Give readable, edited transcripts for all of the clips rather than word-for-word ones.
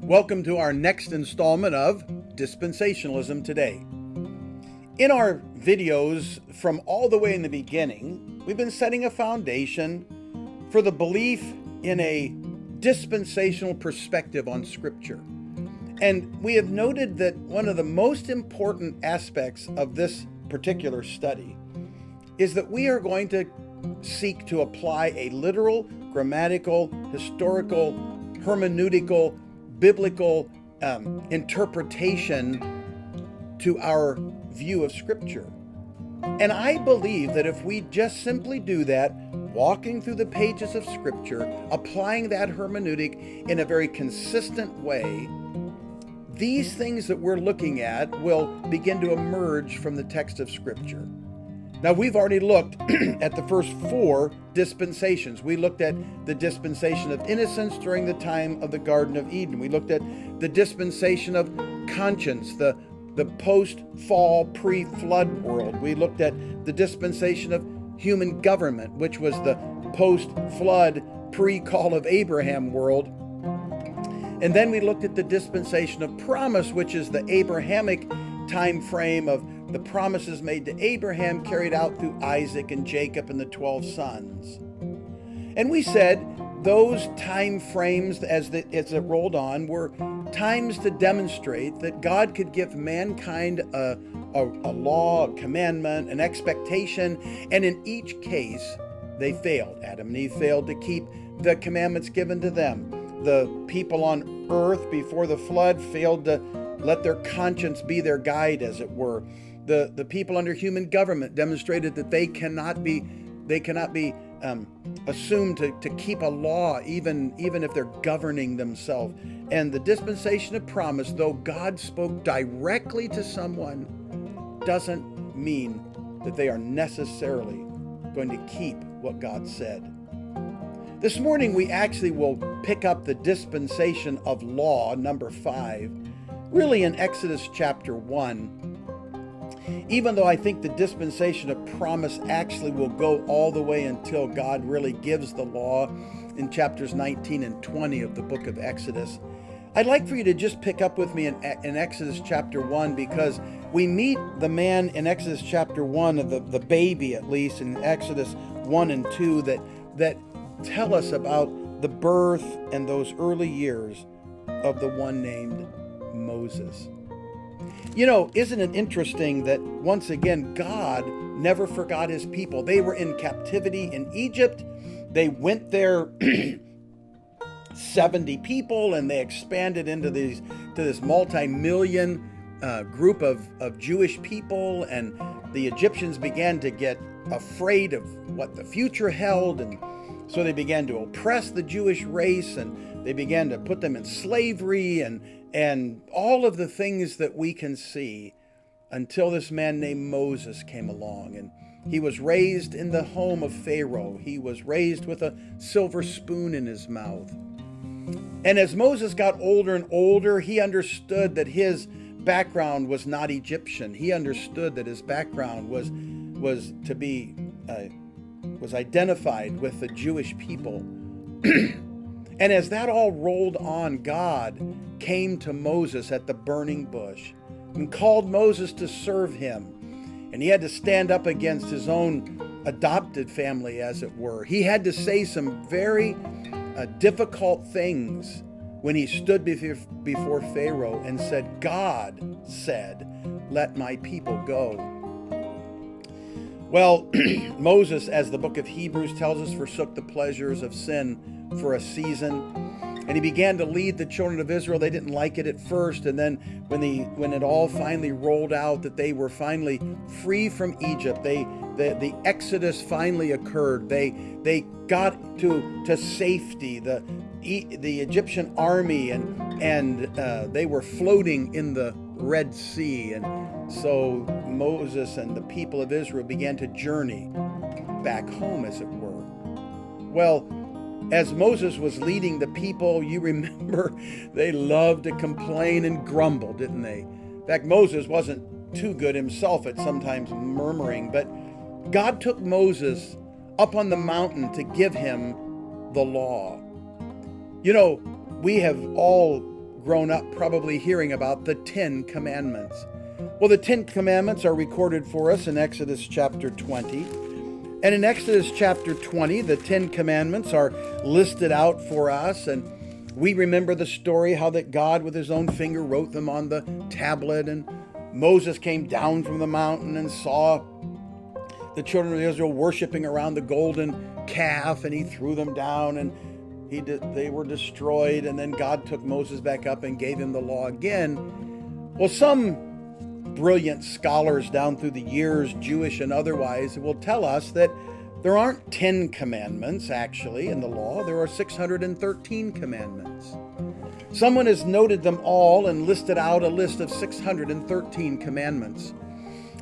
Welcome to our next installment of Dispensationalism Today. In our videos from all the way in the beginning, we've been setting a foundation for the belief in a dispensational perspective on Scripture. And we have noted that one of the most important aspects of this particular study is that we are going to seek to apply a literal, grammatical, historical, hermeneutical, biblical interpretation to our view of Scripture. And I believe that if we just simply do that, walking through the pages of Scripture, applying that hermeneutic in a very consistent way, these things that we're looking at will begin to emerge from the text of Scripture. Now, we've already looked at the first four dispensations. We looked at the dispensation of innocence during the time of the Garden of Eden. We looked at the dispensation of conscience, the post-fall, pre-flood world. We looked at the dispensation of human government, which was the post-flood, pre-call of Abraham world. And then we looked at the dispensation of promise, which is the Abrahamic time frame of the promises made to Abraham carried out through Isaac and Jacob and the 12 sons. And we said those time frames as it rolled on were times to demonstrate that God could give mankind a law, a commandment, an expectation, and in each case they failed. Adam and Eve failed to keep the commandments given to them. The people on earth before the flood failed to let their conscience be their guide, as it were. The people under human government demonstrated that they cannot be assumed to keep a law, even if they're governing themselves. And the dispensation of promise, though God spoke directly to someone, doesn't mean that they are necessarily going to keep what God said. This morning we actually will pick up the dispensation of law, number 5, really in Exodus chapter 1. Even though I think the dispensation of promise actually will go all the way until God really gives the law in chapters 19 and 20 of the book of Exodus, I'd like for you to just pick up with me in Exodus chapter 1, because we meet the man in Exodus chapter 1, of the baby at least, in Exodus 1 and 2 that tell us about the birth and those early years of the one named Moses. You know, isn't it interesting that once again, God never forgot his people. They were in captivity in Egypt. They went there 70 people, and they expanded into this multi-million group of Jewish people, and the Egyptians began to get afraid of what the future held, and so they began to oppress the Jewish race, and they began to put them in slavery and all of the things that we can see, until this man named Moses came along. And he was raised in the home of Pharaoh. He was raised with a silver spoon in his mouth. And as Moses got older and older, he understood that his background was not Egyptian. He understood that his background was identified with the Jewish people. And as that all rolled on, God came to Moses at the burning bush and called Moses to serve him. And he had to stand up against his own adopted family, as it were. He had to say some very difficult things when he stood before Pharaoh and said, "God said, let my people go." Well, Moses, as the book of Hebrews tells us, forsook the pleasures of sin for a season, and he began to lead the children of Israel. They didn't like it at first, and then when it all finally rolled out, that they were finally free from Egypt, the Exodus finally occurred. They got to safety. The Egyptian army and they were floating in the Red Sea, and so Moses and the people of Israel began to journey back home, as it were. Well, as Moses was leading the people, you remember they loved to complain and grumble, didn't they? In fact, Moses wasn't too good himself at sometimes murmuring, but God took Moses up on the mountain to give him the law. You know, we have all grown up probably hearing about the 10 Commandments. Well, the 10 Commandments are recorded for us in Exodus chapter 20. And in Exodus chapter 20, the 10 Commandments are listed out for us. And we remember the story how that God with his own finger wrote them on the tablet. And Moses came down from the mountain and saw the children of Israel worshiping around the golden calf, and he threw them down, and they were destroyed. And then God took Moses back up and gave him the law again. Well, some brilliant scholars down through the years, Jewish and otherwise, will tell us that there aren't 10 commandments actually in the law. There are 613 commandments. Someone has noted them all and listed out a list of 613 commandments.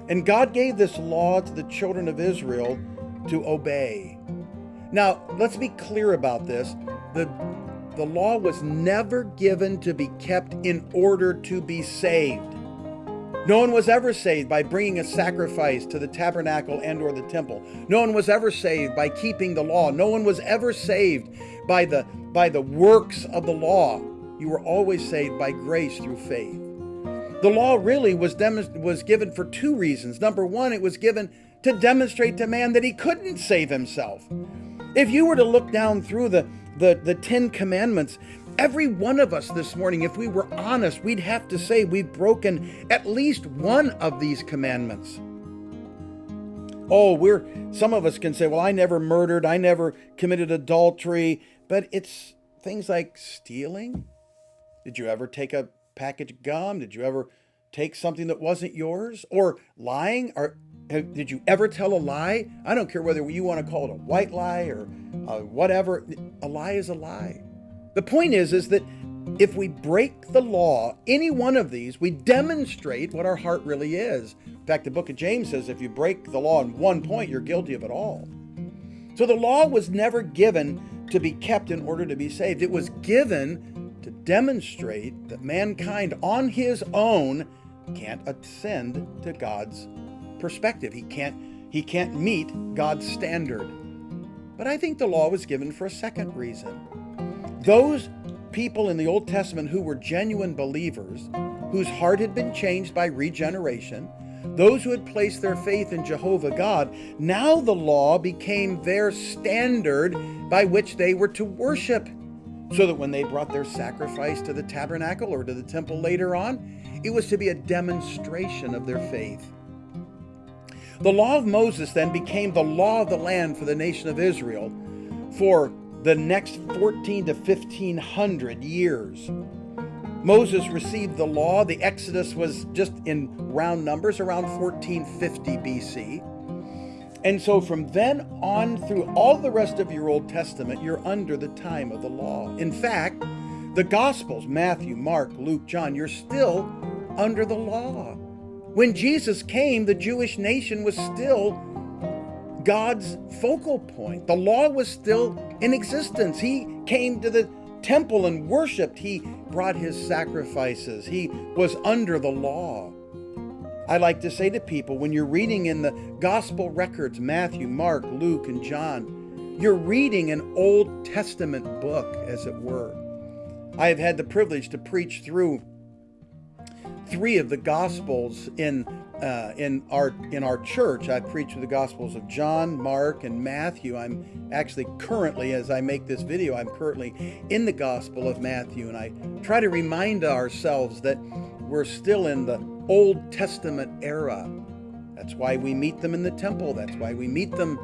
And God gave this law to the children of Israel to obey. Now, let's be clear about this. The law was never given to be kept in order to be saved. No one was ever saved by bringing a sacrifice to the tabernacle and or the temple. No one was ever saved by keeping the law. No one was ever saved by the works of the law. You were always saved by grace through faith. The law really was given for two reasons. Number one, it was given to demonstrate to man that he couldn't save himself. If you were to look down through the 10 Commandments, every one of us this morning, if we were honest, we'd have to say we've broken at least one of these commandments. Some of us can say, well, I never murdered, I never committed adultery, but it's things like stealing. Did you ever take a package of gum? Did you ever take something that wasn't yours? Or lying? Or did you ever tell a lie? I don't care whether you want to call it a white lie or whatever. A lie is a lie. The point is that if we break the law, any one of these, we demonstrate what our heart really is. In fact, the book of James says if you break the law in one point, you're guilty of it all. So the law was never given to be kept in order to be saved. It was given to demonstrate that mankind on his own can't ascend to God's perspective. He can't meet God's standard. But I think the law was given for a second reason. Those people in the Old Testament who were genuine believers, whose heart had been changed by regeneration, those who had placed their faith in Jehovah God, now the law became their standard by which they were to worship. So that when they brought their sacrifice to the tabernacle or to the temple later on, it was to be a demonstration of their faith. The law of Moses then became the law of the land for the nation of Israel for the next 14 to 1500 years. Moses received the law. The Exodus was just in round numbers around 1450 BC. And so from then on through all the rest of your Old Testament, you're under the time of the law. In fact, the Gospels, Matthew, Mark, Luke, John, you're still under the law. When Jesus came, the Jewish nation was still God's focal point. The law was still in existence. He came to the temple and worshiped. He brought his sacrifices. He was under the law. I like to say to people, when you're reading in the gospel records, Matthew, Mark, Luke, and John, you're reading an Old Testament book, as it were. I have had the privilege to preach through 3 of the Gospels in our church. I preach through the Gospels of John, Mark, and Matthew. I'm actually currently, as I make this video, I'm currently in the Gospel of Matthew, and I try to remind ourselves that we're still in the Old Testament era. That's why we meet them in the temple. That's why we meet them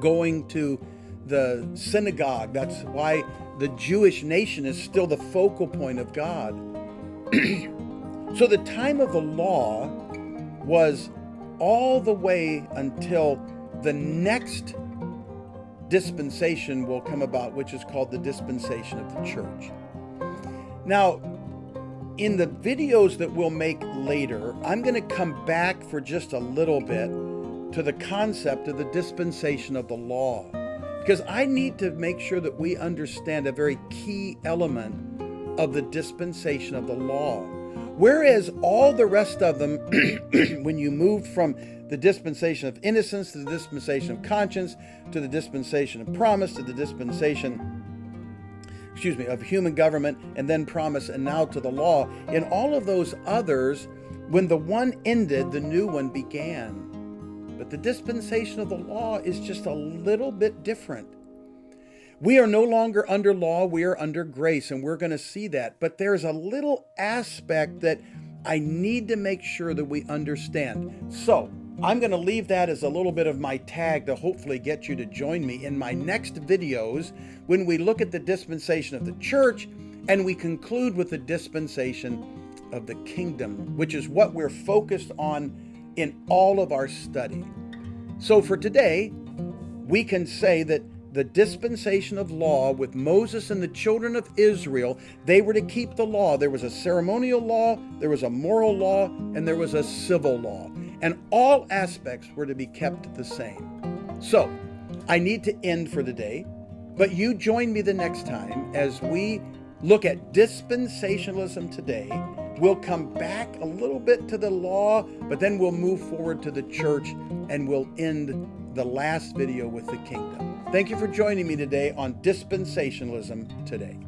going to the synagogue. That's why the Jewish nation is still the focal point of God. So the time of the law was all the way until the next dispensation will come about, which is called the dispensation of the church. Now, in the videos that we'll make later, I'm going to come back for just a little bit to the concept of the dispensation of the law, because I need to make sure that we understand a very key element of the dispensation of the law. Whereas all the rest of them, when you move from the dispensation of innocence to the dispensation of conscience, to the dispensation of promise, to the dispensation, of human government, and then promise, and now to the law. In all of those others, when the one ended, the new one began. But the dispensation of the law is just a little bit different. We are no longer under law, we are under grace, and we're going to see that. But there's a little aspect that I need to make sure that we understand. So I'm going to leave that as a little bit of my tag to hopefully get you to join me in my next videos when we look at the dispensation of the church and we conclude with the dispensation of the kingdom, which is what we're focused on in all of our study. So for today, we can say that the dispensation of law with Moses and the children of Israel, they were to keep the law. There was a ceremonial law, there was a moral law, and there was a civil law. And all aspects were to be kept the same. So, I need to end for the day, but you join me the next time as we look at dispensationalism today. We'll come back a little bit to the law, but then we'll move forward to the church, and we'll end the last video with the kingdom. Thank you for joining me today on Dispensationalism Today.